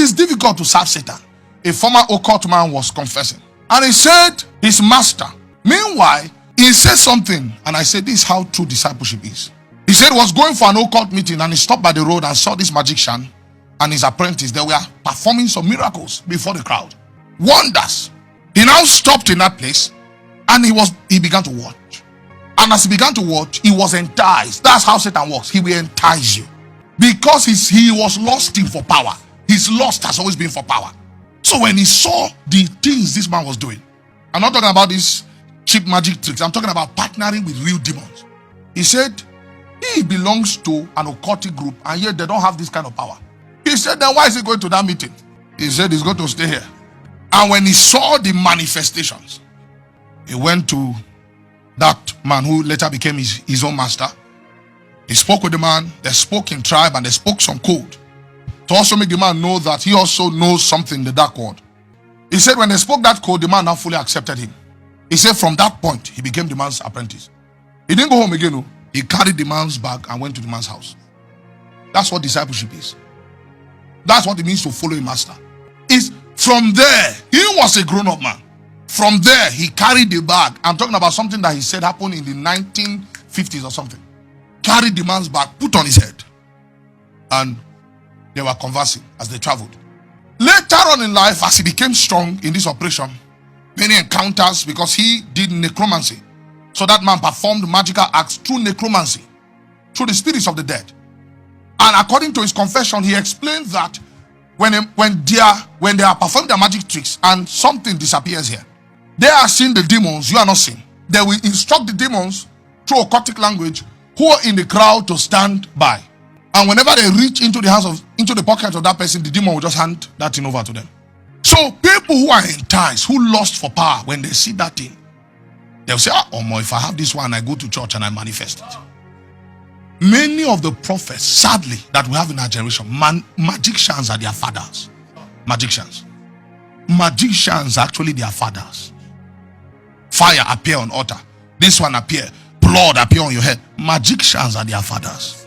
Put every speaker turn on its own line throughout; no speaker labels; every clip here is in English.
is difficult to serve Satan. A former occult man was confessing. And he said his master. Meanwhile, he said something. And I said, this is how true discipleship is. He said he was going for an occult meeting and he stopped by the road and saw this magician and his apprentice. They were performing some miracles before the crowd. Wonders. He now stopped in that place and he began to watch. And as he began to watch, he was enticed. That's how Satan works. He will entice you. Because he was lusting for power. His lust has always been for power. So when he saw the things this man was doing, I'm not talking about these cheap magic tricks. I'm talking about partnering with real demons. He said he belongs to an occultic group and yet they don't have this kind of power. He said, then why is he going to that meeting? He said he's going to stay here. And when he saw the manifestations, he went to that man who later became his own master. He spoke with the man. They spoke in tribe and they spoke some code to also make the man know that he also knows something, the dark world. He said when they spoke that code, the man now fully accepted him. He said from that point, he became the man's apprentice. He didn't go home again. No. He carried the man's bag and went to the man's house. That's what discipleship is. That's what it means to follow a master. It's from there, he was a grown-up man. From there, he carried the bag. I'm talking about something that he said happened in the 1950s or something. Carried the man's bag, put on his head. And they were conversing as they traveled. Later on in life, as he became strong in this operation, many encounters because he did necromancy. So that man performed magical acts through necromancy, through the spirits of the dead. And according to his confession, he explained that when they are performing their magic tricks and something disappears here, they are seeing the demons, you are not seeing. They will instruct the demons through occultic language who are in the crowd to stand by. And whenever they reach into the pocket of that person, the demon will just hand that thing over to them. So people who are enticed, who lust for power, when they see that thing, they'll say, if I have this one, I go to church and I manifest it. Many of the prophets, sadly, that we have in our generation, magicians are their fathers. Magicians. Magicians are actually their fathers. Fire appear on altar. This one appear. Blood appear on your head. Magicians are their fathers.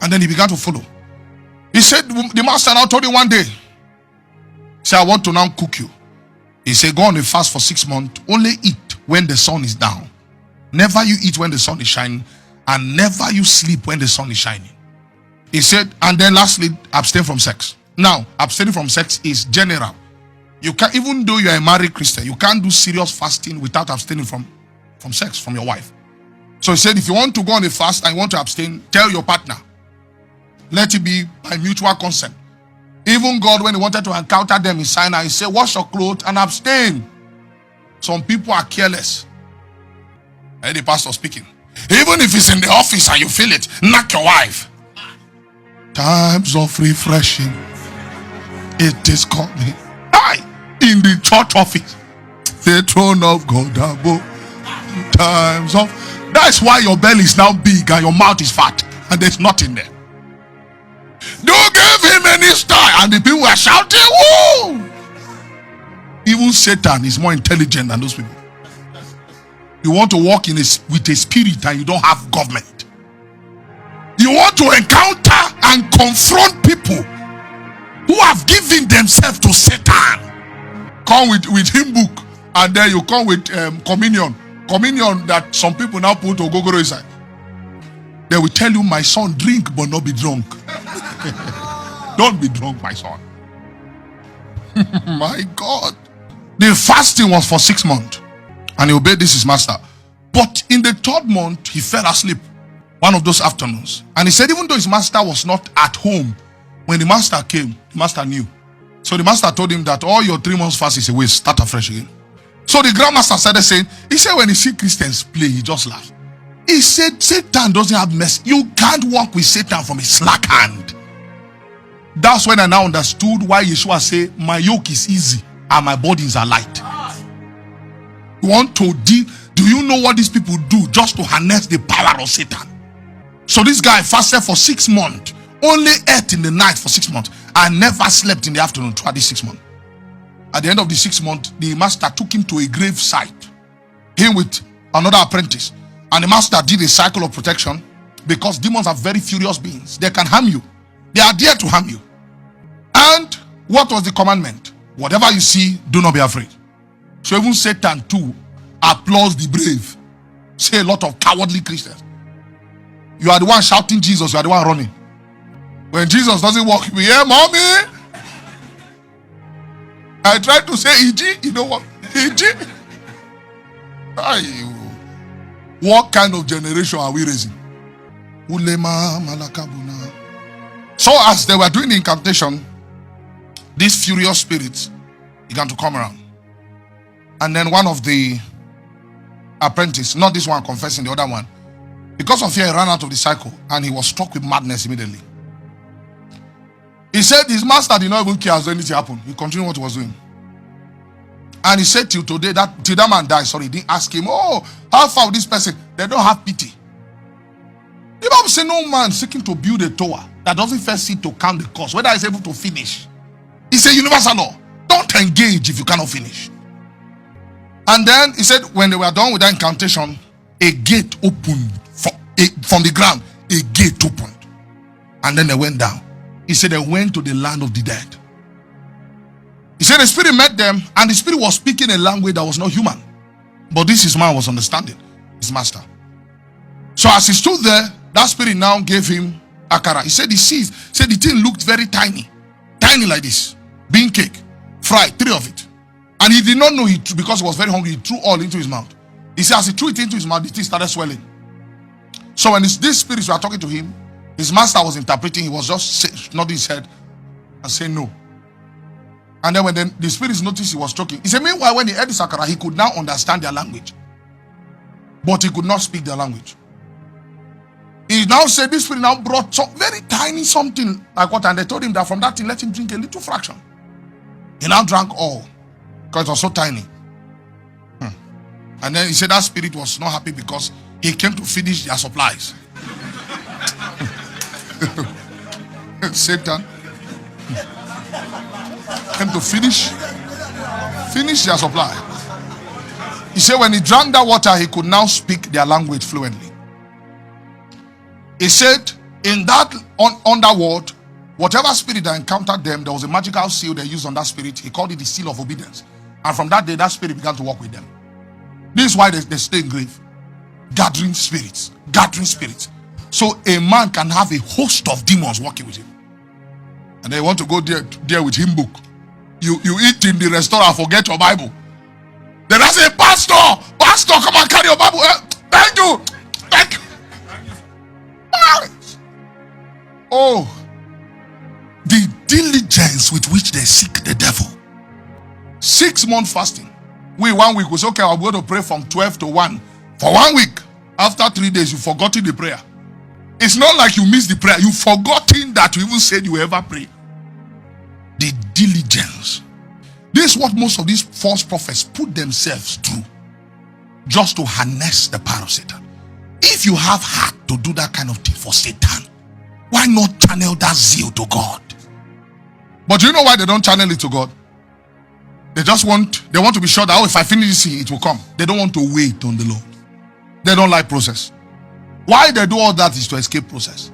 And then he began to follow. He said, the master now told him one day, say, I want to now cook you. He said, go on a fast for 6 months. Only eat when the sun is down. Never you eat when the sun is shining. And never you sleep when the sun is shining. He said, and then lastly, abstain from sex. Now, abstaining from sex is general. You can't, even though you are a married Christian, you can't do serious fasting without abstaining from sex, from your wife. So he said, if you want to go on a fast and you want to abstain, tell your partner. Let it be by mutual consent. Even God, when he wanted to encounter them in Sinai, he said, wash your clothes and abstain. Some people are careless. I heard the pastor speaking. Even if it's in the office and you feel it, knock your wife. Times of refreshing, it is coming. In the church office, the throne of God above. Times of, that's why your belly is now big and your mouth is fat and there's nothing there. Don't give him any style. And the people were shouting, woo! Even Satan is more intelligent than those people. You want to walk with a spirit and you don't have government. You want to encounter and confront people who have given themselves to Satan. Come with hymn book and then you come with communion. Communion that some people now put ogogoro inside. They will tell you, my son, drink but not be drunk. Don't be drunk, my son. My God. The fasting was for 6 months. And he obeyed this his master. But in the 3rd month, he fell asleep one of those afternoons. And he said even though his master was not at home, when the master came, the master knew. So the master told him that all your 3 months fast is a waste. Start afresh again. So the grandmaster started saying, he said when he see Christians play, he just laughs. He said Satan doesn't have mercy. You can't walk with Satan from a slack hand. That's when I now understood why Yeshua said, my yoke is easy and my burdens are light. You want to do you know what these people do just to harness the power of Satan? So this guy fasted for 6 months, only ate in the night for 6 months, and never slept in the afternoon throughout these 6 months. At the end of the 6 months, the master took him to a grave site, him with another apprentice, and the master did a cycle of protection because demons are very furious beings. They can harm you. They are there to harm you. What was the commandment? Whatever you see, do not be afraid. So even Satan too applauds the brave. Say a lot of cowardly Christians. You are the one shouting Jesus, you are the one running. When Jesus doesn't walk, you hear, mommy. I tried to say EG, you know what? EG. What kind of generation are we raising? So as they were doing the incantation, these furious spirits began to come around. And then one of the apprentices, not this one confessing, the other one, because of fear, he ran out of the cycle and he was struck with madness immediately. He said his master did not even care as anything happened. He continued what he was doing. And he said till today, till that man died, he didn't ask him, oh, how far with this person? They don't have pity. The Bible says no man seeking to build a tower that doesn't first see to count the cost, whether he's able to finish. It's a universal law. Don't engage if you cannot finish. And then he said when they were done with that incantation, a gate opened from the ground. A gate opened. And then they went down. He said they went to the land of the dead. He said the spirit met them and the spirit was speaking a language that was not human. But this his man was understanding, his master. So as he stood there, that spirit now gave him akara. He said the thing looked very tiny. Tiny like this. Bean cake. Fried, 3 of it. And he did not know because he was very hungry, he threw all into his mouth. He said as he threw it into his mouth, the thing started swelling. So when these spirits were talking to him, his master was interpreting, he was just nodding his head and saying no. And then when the spirits noticed he was talking, he said, meanwhile, when he heard the sakara, he could now understand their language. But he could not speak their language. He now said, this spirit now brought some very tiny something like water, and they told him that from that thing, let him drink a little fraction. He now drank all, because it was so tiny. And then he said that spirit was not happy because he came to finish their supplies. Satan came to finish their supply. He said when he drank that water, he could now speak their language fluently. He said in that underworld, whatever spirit that encountered them, there was a magical seal they used on that spirit. He called it the seal of obedience. And from that day, that spirit began to work with them. This is why they stay in grave. Gathering spirits. So a man can have a host of demons working with him. And they want to go there with him book. You eat in the restaurant, forget your Bible. Then I say, Pastor, come and carry your Bible. Thank you. Oh, the diligence with which they seek the devil. 6 months fasting. 1 week was okay. I'm going to pray from 12 to 1 for 1 week. After 3 days, you've forgotten the prayer. It's not like you missed the prayer. You've forgotten that you even said you ever pray. The diligence. This is what most of these false prophets put themselves through, just to harness the power of Satan. If you have heart to do that kind of thing for Satan, why not channel that zeal to God? But do you know why they don't channel it to God? They want to be sure that, if I finish this, it will come. They don't want to wait on the Lord. They don't like process. Why they do all that is to escape process.